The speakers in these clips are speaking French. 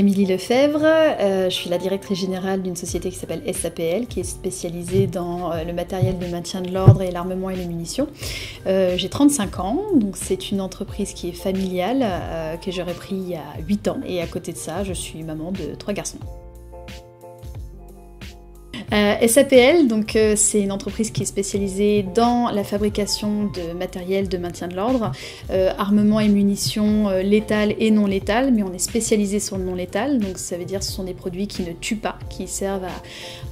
Émilie Lefebvre, je suis la directrice générale d'une société qui s'appelle SAPL, qui est spécialisée dans le matériel de maintien de l'ordre et l'armement et les munitions. J'ai 35 ans, donc c'est une entreprise qui est familiale, que j'aurais pris il y a 8 ans. Et à côté de ça, je suis maman de 3 garçons. SAPL, donc c'est une entreprise qui est spécialisée dans la fabrication de matériel de maintien de l'ordre, armement et munitions létales et non létales, mais on est spécialisé sur le non létal, donc ça veut dire que ce sont des produits qui ne tuent pas, qui servent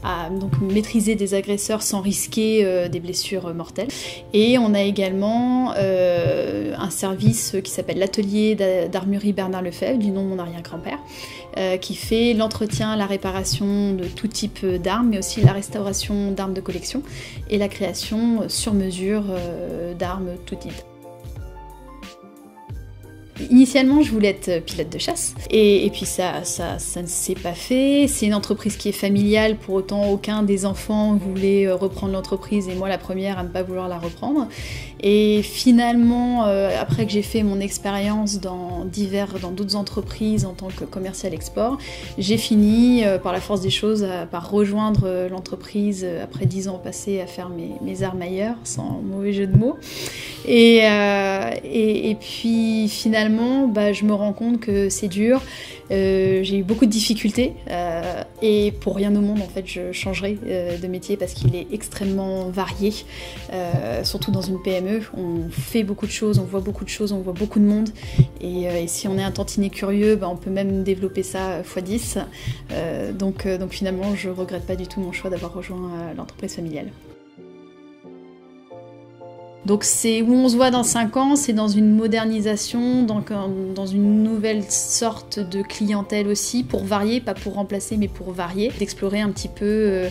à donc maîtriser des agresseurs sans risquer des blessures mortelles. Et on a également un service qui s'appelle l'atelier d'armurerie Bernard Lefebvre, du nom de mon arrière-grand-père, qui fait l'entretien, la réparation de tout type d'armes, mais aussi la restauration d'armes de collection et la création sur mesure d'armes tout type. Initialement, je voulais être pilote de chasse, et puis ça ne s'est pas fait. C'est une entreprise qui est familiale, pour autant aucun des enfants voulait reprendre l'entreprise, et moi la première à ne pas vouloir la reprendre. Et finalement, après que j'ai fait mon expérience dans d'autres entreprises en tant que commercial export, j'ai fini par la force des choses par rejoindre l'entreprise après 10 ans passés à faire mes armes ailleurs, sans mauvais jeu de mots. Et puis finalement, je me rends compte que c'est dur. J'ai eu beaucoup de difficultés et pour rien au monde en fait je changerai de métier parce qu'il est extrêmement varié, surtout dans une PME. On fait beaucoup de choses, on voit beaucoup de choses, on voit beaucoup de monde, et si on est un tantinet curieux, on peut même développer ça x10. Donc finalement je regrette pas du tout mon choix d'avoir rejoint l'entreprise familiale. Donc c'est où on se voit dans 5 ans, c'est dans une modernisation, dans une nouvelle sorte de clientèle aussi, pour varier, pas pour remplacer mais pour varier, d'explorer un petit peu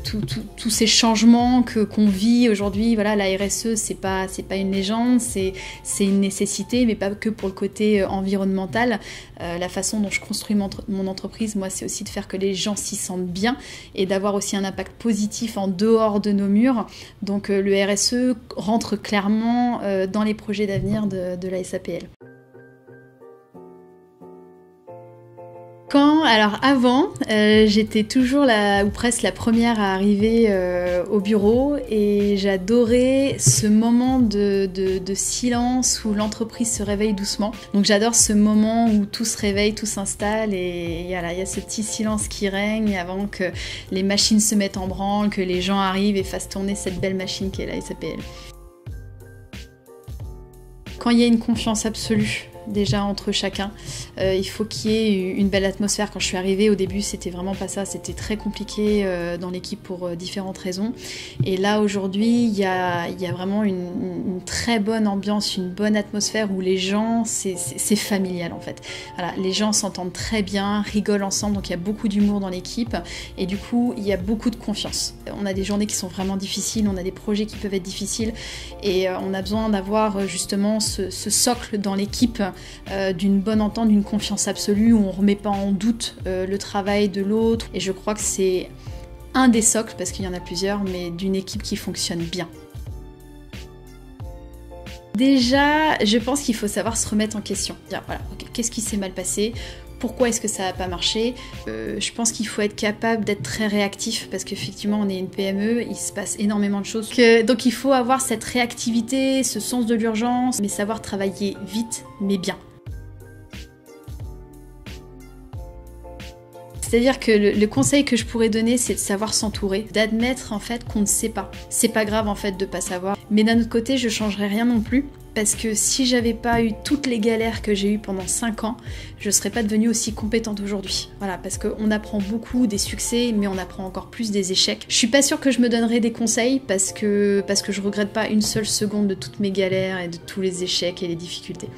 tous ces changements qu'on vit aujourd'hui. Voilà, la RSE c'est pas une légende, c'est une nécessité, mais pas que pour le côté environnemental. La façon dont je construis mon entreprise, moi, c'est aussi de faire que les gens s'y sentent bien et d'avoir aussi un impact positif en dehors de nos murs. Donc le RSE rentre clairement dans les projets d'avenir de la SAPL. Alors avant, j'étais toujours ou presque la première à arriver au bureau, et j'adorais ce moment de silence où l'entreprise se réveille doucement. Donc j'adore ce moment où tout se réveille, tout s'installe, et il y a ce petit silence qui règne avant que les machines se mettent en branle, que les gens arrivent et fassent tourner cette belle machine qu'est la SAPL. Quand il y a une confiance absolue déjà entre chacun, il faut qu'il y ait une belle atmosphère. Quand je suis arrivée au début, c'était vraiment pas ça, c'était très compliqué dans l'équipe pour différentes raisons, et là aujourd'hui il y a vraiment une très bonne ambiance, une bonne atmosphère où les gens, c'est familial en fait. Voilà, les gens s'entendent très bien, rigolent ensemble, donc il y a beaucoup d'humour dans l'équipe, et du coup il y a beaucoup de confiance. On a des journées qui sont vraiment difficiles, on a des projets qui peuvent être difficiles, et on a besoin d'avoir justement ce socle dans l'équipe, d'une bonne entente, d'une confiance absolue, où on ne remet pas en doute le travail de l'autre. Et je crois que c'est un des socles, parce qu'il y en a plusieurs, mais d'une équipe qui fonctionne bien. Déjà, je pense qu'il faut savoir se remettre en question. Dire, voilà, okay, qu'est-ce qui s'est mal passé ? Pourquoi est-ce que ça n'a pas marché ? Je pense qu'il faut être capable d'être très réactif, parce qu'effectivement on est une PME, il se passe énormément de choses. Donc il faut avoir cette réactivité, ce sens de l'urgence, mais savoir travailler vite mais bien. C'est-à-dire que le conseil que je pourrais donner, c'est de savoir s'entourer, d'admettre en fait qu'on ne sait pas. C'est pas grave en fait de pas savoir, mais d'un autre côté je changerais rien non plus, parce que si j'avais pas eu toutes les galères que j'ai eues pendant 5 ans, je serais pas devenue aussi compétente aujourd'hui. Voilà, parce qu'on apprend beaucoup des succès, mais on apprend encore plus des échecs. Je suis pas sûre que je me donnerais des conseils, parce que je regrette pas une seule seconde de toutes mes galères et de tous les échecs et les difficultés.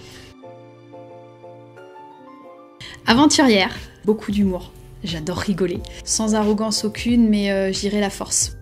Aventurière, beaucoup d'humour. J'adore rigoler, sans arrogance aucune, mais je dirais la force.